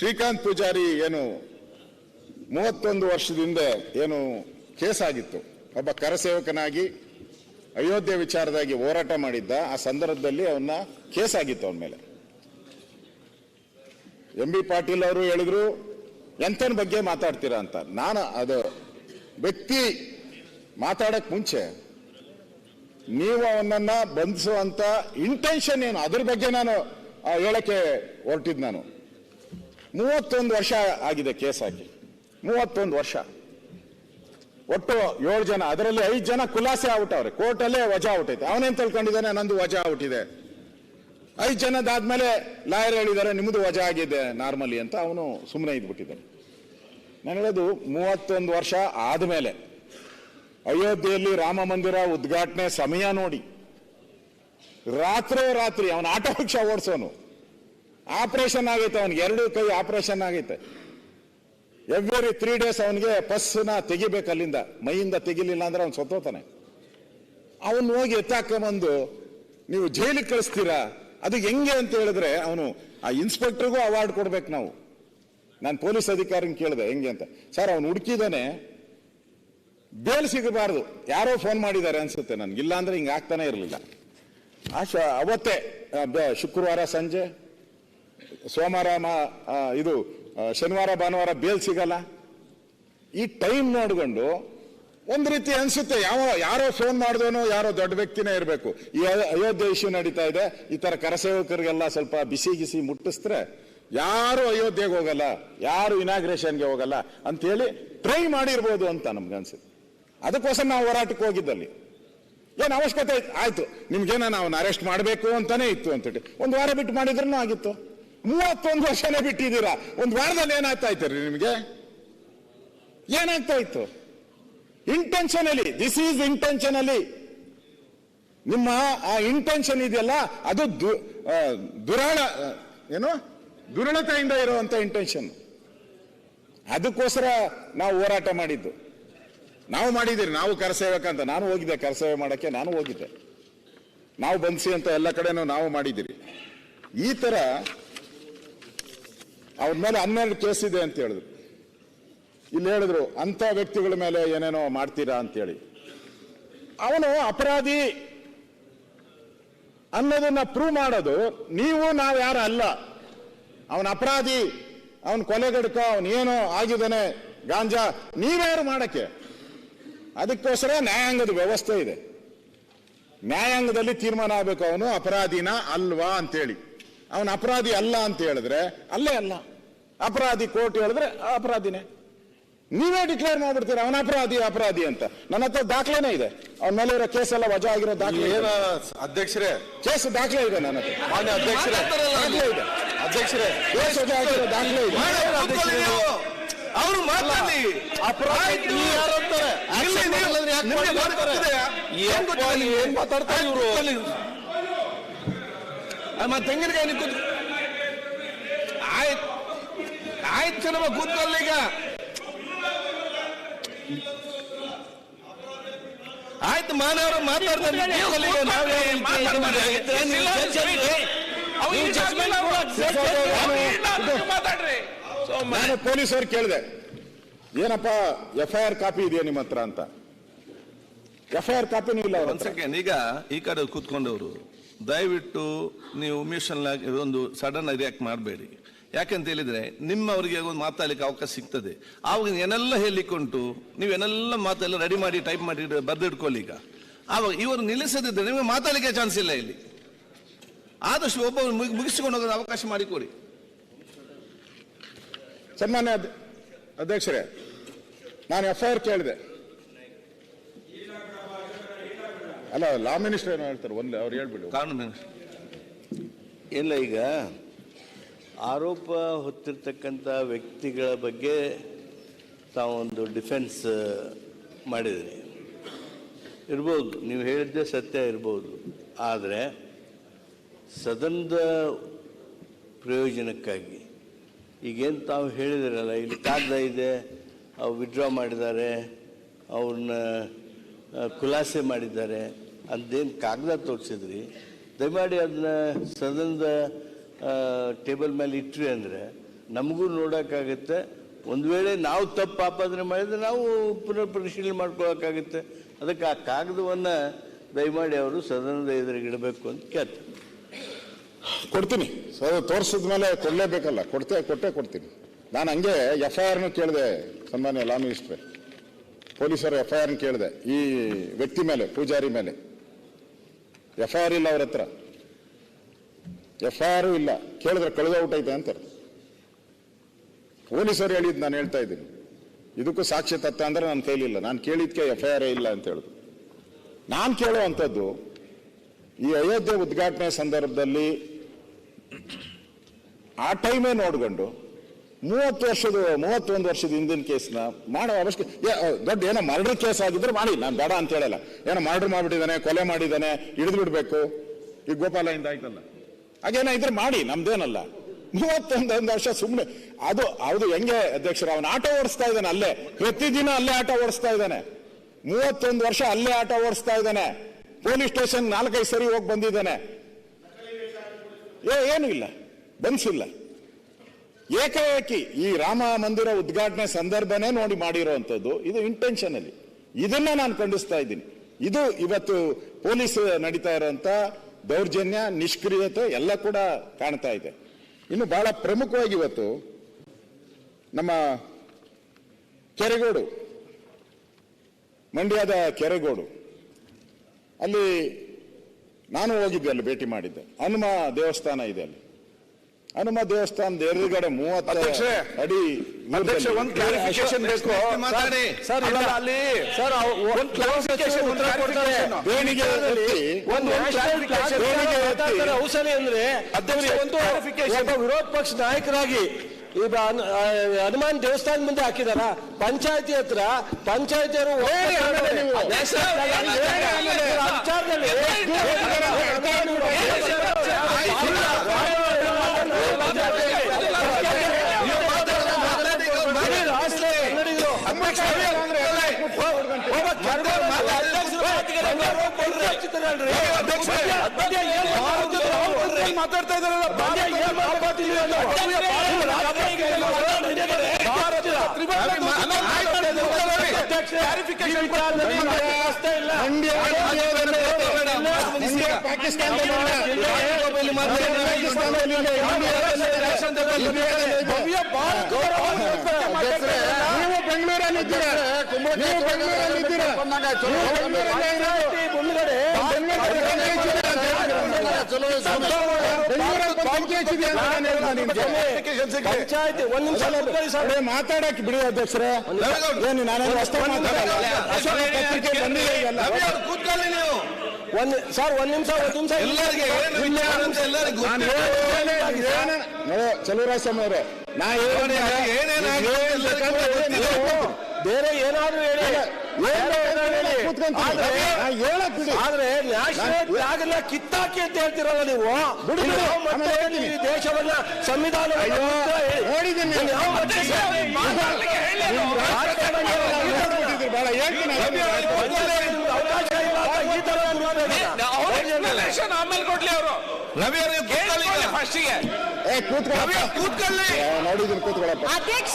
ಶ್ರೀಕಾಂತ್ ಪೂಜಾರಿ ಏನು 31 ವರ್ಷದಿಂದ ಏನು ಕೇಸ್ ಆಗಿತ್ತು, ಒಬ್ಬ ಕರಸೇವಕನಾಗಿ ಅಯೋಧ್ಯೆ ವಿಚಾರದಾಗಿ ಹೋರಾಟ ಮಾಡಿದ್ದ. ಆ ಸಂದರ್ಭದಲ್ಲಿ ಅವನ್ನ ಕೇಸ್ ಆಗಿತ್ತು ಅವನ ಮೇಲೆ. ಎಂ ಬಿ ಪಾಟೀಲ್ ಅವರು ಹೇಳಿದ್ರು ಎಂತನ ಬಗ್ಗೆ ಮಾತಾಡ್ತೀರಾ ಅಂತ. ನಾನು ಅದು ವ್ಯಕ್ತಿ ಮಾತಾಡಕ್ ಮುಂಚೆ ನೀವು ಅವನನ್ನ ಬಂಧಿಸುವಂತ ಇಂಟೆನ್ಷನ್ ಏನು ಅದ್ರ ಬಗ್ಗೆ ನಾನು ಹೇಳಕ್ಕೆ ಹೊರಟಿದ್. ನಾನು 31 ವರ್ಷ ಆಗಿದೆ ಕೇಸ್ ಹಾಕಿ, 31 ವರ್ಷ. ಒಟ್ಟು 7 ಜನ, ಅದರಲ್ಲಿ 5 ಜನ ಖುಲಾಸೆ ಆಗ್ಬಿಟ್ಟವ್ರೆ, ಕೋರ್ಟಲ್ಲೇ ವಜಾ ಔಟೈತೆ. ಅವನೇನ್ ತಿಳ್ಕೊಂಡಿದ್ದಾನೆ ನಂದು ವಜಾ ಔಟ್ ಇದೆ. 5 ಜನದಾದ್ಮೇಲೆ ಲಾಯರ್ ಹೇಳಿದ್ದಾರೆ ನಿಮ್ಮದು ವಜಾ ಆಗಿದೆ ನಾರ್ಮಲಿ ಅಂತ. ಅವನು ಸುಮ್ಮನೆ ಇದ್ಬಿಟ್ಟಿದ್ದಾನೆ. ನಾನು ಹೇಳೋದು 31 ವರ್ಷ ಆದ್ಮೇಲೆ ಅಯೋಧ್ಯೆಯಲ್ಲಿ ರಾಮ ಮಂದಿರ ಉದ್ಘಾಟನೆ ಸಮಯ ನೋಡಿ ರಾತ್ರಿ ಅವನ ಆಟೋ ರಿಕ್ಷಾ ಓಡಿಸೋನು ಆಪರೇಷನ್ ಆಗೈತೆ, ಅವನಿಗೆ 2 ಕೈ ಆಪರೇಷನ್ ಆಗೈತೆ. ಎವ್ರಿ 3 days ಅವನಿಗೆ ಪಸ್ನ ತೆಗಿಬೇಕು, ಅಲ್ಲಿಂದ ಮೈಯಿಂದ ತೆಗಿಲಿಲ್ಲ ಅಂದ್ರೆ ಅವ್ನು ಸತ್ತೋತಾನೆ. ಅವನು ಹೋಗಿ ಎತ್ತಾಕೊಂಬಂದು ನೀವು ಜೈಲಿಗೆ ಕಳಿಸ್ತೀರಾ? ಅದು ಹೆಂಗೆ ಅಂತ ಹೇಳಿದ್ರೆ ಅವನು ಆ ಇನ್ಸ್ಪೆಕ್ಟರ್ಗೂ ಅವಾರ್ಡ್ ಕೊಡ್ಬೇಕು ನಾವು. ನಾನು ಪೊಲೀಸ್ ಅಧಿಕಾರಿನ ಕೇಳಿದೆ ಹೆಂಗೆ ಅಂತ. ಸರ್ ಅವನು ಹುಡುಕಿದಾನೆ, ಬೇಲ್ ಸಿಗಬಾರ್ದು, ಯಾರೋ ಫೋನ್ ಮಾಡಿದ್ದಾರೆ ಅನ್ಸುತ್ತೆ ನನ್ಗೆ, ಇಲ್ಲ ಅಂದ್ರೆ ಹಿಂಗೆ ಆಗ್ತಾನೆ ಇರಲಿಲ್ಲ. ಅವತ್ತೇ ಶುಕ್ರವಾರ ಸಂಜೆ, ಸೋಮವಾರ ಇದು ಶನಿವಾರ ಭಾನುವಾರ ಬೇಲ್ ಸಿಗಲ್ಲ. ಈ ಟೈಮ್ ನೋಡ್ಕೊಂಡು ಒಂದ್ ರೀತಿ ಅನ್ಸುತ್ತೆ ಯಾರೋ ಫೋನ್ ಮಾಡಿದವನು ಯಾರೋ ದೊಡ್ಡ ವ್ಯಕ್ತಿನೇ ಇರಬೇಕು. ಈ ಅಯೋಧ್ಯೆ ಇಶ್ಯೂ ನಡೀತಾ ಇದೆ, ಈ ತರ ಕರಸೇವಕರಿಗೆಲ್ಲ ಸ್ವಲ್ಪ ಬಿಸಿ ಮುಟ್ಟಿಸಿದ್ರೆ ಯಾರು ಅಯೋಧ್ಯೆಗೆ ಹೋಗಲ್ಲ, ಯಾರು ಇನಾಗ್ರೇಷನ್ಗೆ ಹೋಗಲ್ಲ ಅಂತೇಳಿ ಟ್ರೈ ಮಾಡಿರ್ಬೋದು ಅಂತ ನಮ್ಗೆ ಅನ್ಸುತ್ತೆ. ಅದಕ್ಕೋಸ್ಕರ ನಾವು ಹೋರಾಟಕ್ಕೆ ಹೋಗಿದ್ದಲ್ಲಿ ಏನ್ ಅವಶ್ಯಕತೆ ಆಯ್ತು, ನಿಮ್ಗೇನ ನಾವು ಅರೆಸ್ಟ್ ಮಾಡಬೇಕು ಅಂತಾನೆ ಇತ್ತು ಅಂತೇಳಿ 1 ವಾರ ಬಿಟ್ಟು ಮಾಡಿದ್ರೂ ಆಗಿತ್ತು. 31 ವರ್ಷನೇ ಬಿಟ್ಟಿದ್ದೀರಾ, 1 ವಾರದಲ್ಲಿ ಏನಾಗ್ತಾ ಇತ್ತು ನಿಮ್ಗೆ? ಏನಾಗ್ತಾ ಇತ್ತು? Intentionally, this is intentionally. ನಿಮ್ಮ ಆ ಇಂಟೆನ್ಷನ್ ಇದೆಯಲ್ಲ ಅದು ದುರ್ಬಲತೆಯಿಂದ ಇರುವಂತ ಇಂಟೆನ್ಷನ್. ಅದಕ್ಕೋಸ್ಕರ ನಾವು ಹೋರಾಟ ಮಾಡಿದ್ದು. ನಾವು ಮಾಡಿದ್ದೀರಿ, ನಾವು ಕರಸೇವಕ ಅಂತ ನಾನು ಹೋಗಿದ್ದೆ, ಕರಸೇವೆ ಮಾಡಕ್ಕೆ ನಾನು ಹೋಗಿದ್ದೆ. ನಾವು ಬಂಧಿಸಿ ಅಂತ ಎಲ್ಲ ಕಡೆನೂ ನಾವು ಮಾಡಿದ್ದೀರಿ. ಈ ತರ ಅವ್ರ ಮೇಲೆ 12 ಕೇಸ್ ಇದೆ ಅಂತ ಹೇಳಿದ್ರು. ಇಲ್ಲಿ ಹೇಳಿದ್ರು ಅಂತ ವ್ಯಕ್ತಿಗಳ ಮೇಲೆ ಏನೇನೋ ಮಾಡ್ತೀರಾ ಅಂತೇಳಿ. ಅವನು ಅಪರಾಧಿ ಅನ್ನೋದನ್ನ ಪ್ರೂವ್ ಮಾಡೋದು ನೀವು ನಾವು ಯಾರು ಅಲ್ಲ. ಅವನ ಅಪರಾಧಿ, ಅವನ್ ಕೊಲೆಗಡಕ, ಅವನ್ ಏನೋ ಆಗಿದ್ದಾನೆ ಗಾಂಜಾ, ನೀವ್ಯಾರು ಮಾಡಕ್ಕೆ? ಅದಕ್ಕೋಸ್ಕರ ನ್ಯಾಯಾಂಗದ ವ್ಯವಸ್ಥೆ ಇದೆ. ನ್ಯಾಯಾಂಗದಲ್ಲಿ ತೀರ್ಮಾನ ಆಗ್ಬೇಕು ಅವನು ಅಪರಾಧಿನ ಅಲ್ವಾ ಅಂತೇಳಿ. ಅವನ ಅಪರಾಧಿ ಅಲ್ಲ ಅಂತ ಹೇಳಿದ್ರೆ ಅಲ್ಲೇ ಅಲ್ಲ, ಅಪರಾಧಿ ಕೋರ್ಟ್ ಹೇಳಿದ್ರೆ ಅಪರಾಧಿನೇ. ನೀವೇ ಡಿಕ್ಲೇರ್ ಮಾಡ್ಬಿಡ್ತೀರ ಅವನ ಅಪರಾಧಿ ಅಂತ. ನನ್ನ ಹತ್ರ ದಾಖಲೆನೇ ಇದೆ, ಅವನ ಮೇಲೆ ಇರೋ ಕೇಸ್ ಎಲ್ಲ ವಜಾ ಆಗಿರೋ ದಾಖಲೆ. ಅಧ್ಯಕ್ಷರೇ, ಕೇಸ್ ದಾಖಲೆ ಇದೆ ನನ್ನ ಹತ್ರ. ಮಾನ್ಯ ಅಧ್ಯಕ್ಷರೇ, ದಾಖಲೆ ಇದೆ ಅಧ್ಯಕ್ಷರೇ, ಕೇಸ್ ವಜಾ ಆಗಿರೋ ದಾಖಲೆ ಇದೆ. ಅವರು ಮಾತಾಡಿ ಅಪರಾಧಿ ಯಾರು ಅಂತಾರೆ, ಏನ್ ಮಾತಾಡ್ತಾರೆ ಇವರು? ಮತ್ತೆ ತೆಂಗಿನಕಾಯಿ ಕೂತ್ ಆಯ್ತು ಚೆನ್ನಮ್ಮ ಕೂತ್ಕೊಳ್ಳಿ. ಈಗ ಆಯ್ತು, ಮಾನವರು ಮಾತಾಡ್ತಾರೆ. ನಾನು ಪೊಲೀಸರು ಕೇಳಿದೆ, ಏನಪ್ಪ FIR ಕಾಪಿ ಇದೆಯಾ ನಿಮ್ಮ ಹತ್ರ ಅಂತ. FIR ಕಾಪಿನೂ ಇಲ್ಲ. ಒಂದ್ ಸೆಕೆಂಡ್, ಈಗ ಈ ಕಡೆ ಕೂತ್ಕೊಂಡವರು ದಯವಿಟ್ಟು ನೀವು ಇಮಿಷನ್ ಆಗಿ ಒಂದು ಸಡನ್ ರಿಯಾಕ್ಟ್ ಮಾಡಬೇಡಿ. ಯಾಕಂತ ಹೇಳಿದ್ರೆ ನಿಮ್ಮವರಿಗೆ ಒಂದು ಮಾತಾಡ್ಲಿಕ್ಕೆ ಅವಕಾಶ ಸಿಗ್ತದೆ. ಆವಾಗ ಏನೆಲ್ಲ ಹೇಳಿಕೊಂಡು ನೀವೇನೆಲ್ಲ ಮಾತೆಲ್ಲ ರೆಡಿ ಮಾಡಿ ಟೈಪ್ ಮಾಡಿ ಬರೆದಿಟ್ಕೊಳ್ಳಿ. ಈಗ ಆವಾಗ ಇವರು ನಿಲ್ಲಿಸದಿದ್ರೆ ನಿಮಗೆ ಮಾತಾಡಲಿಕ್ಕೆ ಚಾನ್ಸ್ ಇಲ್ಲ ಇಲ್ಲಿ. ಆದಷ್ಟು ಒಬ್ಬ ಮುಗಿಸಿಕೊಂಡು ಹೋಗೋದು ಅವಕಾಶ ಮಾಡಿಕೊಡಿ. ಸನ್ಮಾನ್ಯ ಅಧ್ಯಕ್ಷರೇ, ನಾನು FIR ಕೇಳಿದೆ. ಅಲ್ಲ, ಲಾ ಮಿನಿಸ್ಟರ್ ಏನೋ ಹೇಳ್ತಾರೆ, ಒಂದೇ ಅವ್ರು ಹೇಳ್ಬಿಡು. ಕಾನೂನು ಇಲ್ಲ, ಈಗ ಆರೋಪ ಹೊತ್ತಿರ್ತಕ್ಕಂಥ ವ್ಯಕ್ತಿಗಳ ಬಗ್ಗೆ ತಾವೊಂದು ಡಿಫೆನ್ಸ್ ಮಾಡಿದ್ರಿ. ಇರ್ಬೋದು, ನೀವು ಹೇಳಿದ್ದೆ ಸತ್ಯ ಇರ್ಬೋದು. ಆದರೆ ಸದನದ ಪ್ರಯೋಜನಕ್ಕಾಗಿ ಈಗೇನು ತಾವು ಹೇಳಿದಿರಲ್ಲ, ಇಲ್ಲಿ ಕಾಗದ ಇದೆ, ಅವ್ರು ವಿಡ್ರಾ ಮಾಡಿದ್ದಾರೆ, ಅವ್ರನ್ನ ಖುಲಾಸೆ ಮಾಡಿದ್ದಾರೆ ಅಂತೇನು ಕಾಗದ ತೋರಿಸಿದ್ರಿ, ದಯಮಾಡಿ ಅದನ್ನ ಸದನದ ಟೇಬಲ್ ಮೇಲೆ ಇಟ್ರಿ ಅಂದರೆ ನಮಗೂ ನೋಡೋಕ್ಕಾಗುತ್ತೆ. ಒಂದು ವೇಳೆ ನಾವು ತಪ್ಪು ಆಪಾದನೆ ಮಾಡಿದರೆ ನಾವು ಪುನರ್ ಪರಿಶೀಲನೆ ಮಾಡ್ಕೊಳ್ಳೋಕ್ಕಾಗುತ್ತೆ. ಅದಕ್ಕೆ ಆ ಕಾಗದವನ್ನು ದಯಮಾಡಿ ಅವರು ಸದನದ ಎದುರಿಗೆ ಇಡಬೇಕು ಅಂತ ಕೇಳ್ತಾರೆ. ಕೊಡ್ತೀನಿ, ತೋರಿಸಿದ ಮೇಲೆ ಕೊಡಲೇಬೇಕಲ್ಲ, ಕೊಟ್ಟೇ ಕೊಡ್ತೀನಿ. ನಾನು ಹಂಗೆ FIR ಕೇಳಿದೆ ಸನ್ಮಾನ್ಯ ಲಾ ಮಿನಿಸ್ಟ್ರೆ, ಪೊಲೀಸರು FIR ಕೇಳಿದೆ ಈ ವ್ಯಕ್ತಿ ಮೇಲೆ, ಪೂಜಾರಿ ಮೇಲೆ. FIR ಇಲ್ಲ ಅವ್ರ ಹತ್ರ, FIR ಇಲ್ಲ. ಕೇಳಿದ್ರೆ ಕಳೆದೋಗ್ಬಿಟ್ಟೈತೆ ಅಂತಾರೆ. ಪೊಲೀಸರು ಹೇಳಿದ್ದು ನಾನು ಹೇಳ್ತಾ ಇದ್ದೀನಿ. ಇದಕ್ಕೂ ಸಾಕ್ಷ್ಯ ತತ್ತ ಅಂದ್ರೆ ನನ್ನ ಕೈಲಿಲ್ಲ. ನಾನು ಕೇಳಿದ್ಕೆ FIR ಇಲ್ಲ ಅಂತ ಹೇಳಿದ್ರು. ನಾನು ಕೇಳುವಂಥದ್ದು, ಈ ಅಯೋಧ್ಯೆ ಉದ್ಘಾಟನೆ ಸಂದರ್ಭದಲ್ಲಿ ಆ ಟೈಮೇ ನೋಡ್ಕೊಂಡು 31 ವರ್ಷದ ಹಿಂದಿನ ಕೇಸ್ನ ಮಾಡೋ ಅವಶ್ಯಕತೆ. ದೊಡ್ಡ ಏನೋ ಮರ್ಡರ್ ಕೇಸ್ ಆಗಿದ್ರೆ ಮಾಡಿ, ನಾನು ಬೇಡ ಅಂತ ಹೇಳಲ್ಲ. ಏನೋ ಮರ್ಡರ್ ಮಾಡಿಬಿಟ್ಟಿದ್ದಾನೆ, ಕೊಲೆ ಮಾಡಿದ್ದಾನೆ, ಹಿಡಿದು ಬಿಡ್ಬೇಕು. ಈಗ ಗೋಪಾಲಯಿಂದ ಆಯ್ತಲ್ಲ, ಹಾಗೇನೋ ಇದ್ರೆ ಮಾಡಿ, ನಮ್ದೇನಲ್ಲ. 31 ವರ್ಷ ಸುಮ್ಮನೆ ಅದು ಹೆಂಗೆ ಅಧ್ಯಕ್ಷರ, ಅವನು ಆಟೋ ಓಡಿಸ್ತಾ ಇದ್ದಾನೆ ಅಲ್ಲೇ, ಪ್ರತಿದಿನ ಅಲ್ಲೇ ಆಟೋ ಓಡಿಸ್ತಾ ಇದ್ದಾನೆ. 31 ವರ್ಷ ಅಲ್ಲೇ ಆಟೋ ಓಡಿಸ್ತಾ ಇದ್ದಾನೆ. ಪೊಲೀಸ್ ಸ್ಟೇಷನ್ 4-5 ಸರಿ ಹೋಗಿ ಬಂದಿದ್ದಾನೆ. ಏನೂ ಇಲ್ಲ, ಬಂಧಿಸಿಲ್ಲ. ಏಕಾಏಕಿ ಈ ರಾಮ ಮಂದಿರ ಉದ್ಘಾಟನೆ ಸಂದರ್ಭನೇ ನೋಡಿ ಮಾಡಿರುವಂಥದ್ದು. ಇದು ಇಂಟೆನ್ಷನಲಿ, ಇದನ್ನ ನಾನು ಖಂಡಿಸ್ತಾ ಇದ್ದೀನಿ. ಇದು ಇವತ್ತು ಪೊಲೀಸ್ ನಡೀತಾ ಇರುವಂತ ದೌರ್ಜನ್ಯ, ನಿಷ್ಕ್ರಿಯತೆ ಎಲ್ಲ ಕೂಡ ಕಾಣ್ತಾ ಇದೆ. ಇನ್ನು ಬಹಳ ಪ್ರಮುಖವಾಗಿ ಇವತ್ತು ನಮ್ಮ ಕೆರೆಗೋಡು, ಮಂಡ್ಯದ ಕೆರೆಗೋಡು, ಅಲ್ಲಿ ನಾನು ಹೋಗಿದ್ದೆ, ಅಲ್ಲಿ ಭೇಟಿ ಮಾಡಿದ್ದೆ. ಹನುಮ ದೇವಸ್ಥಾನ ಇದೆ ಅಲ್ಲಿ. ಹನುಮ ದೇವಸ್ಥಾನದ ಎದುರುಗಡೆ 30 ಅಡಿ ಒಂದು ಕ್ಲಾರಿಫಿಕೇಶನ್ ಬೇಕು. ಸರ್ ಅಲ್ಲಿ ಸರ್ ಒಂದು ಕ್ಲಾರಿಫಿಕೇಶನ್ ದೇಣಿಗೆ ಔಷಧಿ ಅಂದ್ರೆ ಒಬ್ಬ ವಿರೋಧ ಪಕ್ಷ ನಾಯಕರಾಗಿ ಈಗ ಹನುಮಾನ್ ದೇವಸ್ಥಾನ ಮುಂದೆ ಹಾಕಿದಾರ. ಪಂಚಾಯತಿ ಹತ್ರ ಪಂಚಾಯತಿಯವರು ಮಾತಾಡ್ತಾ ಇದಾರಲ್ಲ, ಪಂಚಾಯತಿ ಒಂದ್ ನಿಮಿಷ ಮಾತಾಡಕ್ಕೆ ಬಿಡಿ ಅಧ್ಯಕ್ಷರೇ. ಏನು ನಾನೇನು ಹೊಸ ಸರ್ ಒಂದ್ ನಿಮಿಷ ಚಲುವರಾಯಸ್ವಾಮಿ ಅವರೇ, ನಾ ಬೇರೆ ಏನಾದ್ರು ಹೇಳಿ, ಆದ್ರೆ ನ್ಯಾಷನಲ್ ಫ್ಲಾಗ್ ಅನ್ನ ಕಿತ್ತಾಕಿ ಅಂತ ಹೇಳ್ತಿರಲ್ಲ ನೀವು. ಈ ದೇಶವನ್ನ ಸಂವಿಧಾನ ಆಮೇಲೆ ಕೊಡ್ಲಿ ಅವರು. ರವಿ ಅಧ್ಯಕ್ಷ,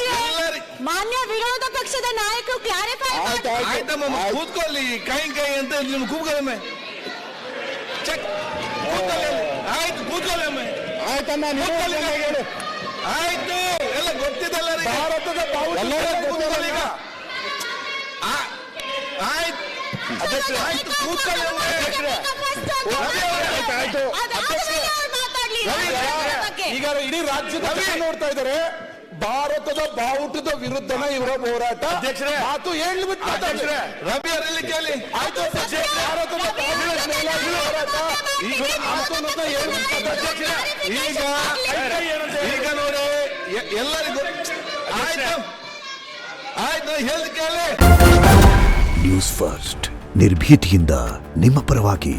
ಮಾನ್ಯ ವಿರೋಧ ಪಕ್ಷದ ನಾಯಕರು ಕ್ಲಾರಿಫೈ ಕೂತ್ಕೊಳ್ಳಿ. ಕೈ ಅಂತ ನಿಮ್ಗೆ ಕೂತ್ಕೊಳ್ಳಿ. ಆಯ್ತು ಕೂತ್ಕೊಳ್ಳಿ. ಆಯ್ತಮ್ಮ, ಆಯ್ತು, ಎಲ್ಲ ಗೊತ್ತಿದ್ದಲ್ಲ. ಭಾರತದ ಈಗ ಆಯ್ತು ಆಯ್ತು ಕೂತ್ಕೊಳ್ಳಿ. ಈಗ ಇಡೀ ರಾಜ್ಯದ ನೋಡ್ತಾ ಇದ್ದಾರೆ. ಭಾರತದ ಬಾವುಟದ ವಿರುದ್ಧನ ಇವರ ಹೋರಾಟ. ಮಾತು ಹೇಳ್ಬಿಟ್ಟು ರವಿ ಅವರಲ್ಲಿ ಕೇಳಿ. ಆಯ್ತು ಭಾರತದ ಹೋರಾಟ ಈಗ ನೋಡಿ ಎಲ್ಲರಿಗೂ ಆಯ್ತು ಆಯ್ತು ಹೇಳಿ ಕೇಳಿ. ನ್ಯೂಸ್ ಫಸ್ಟ್ ನಿರ್ಭೀತಿಯಿಂದ ನಿಮ್ಮ ಪರವಾಗಿ.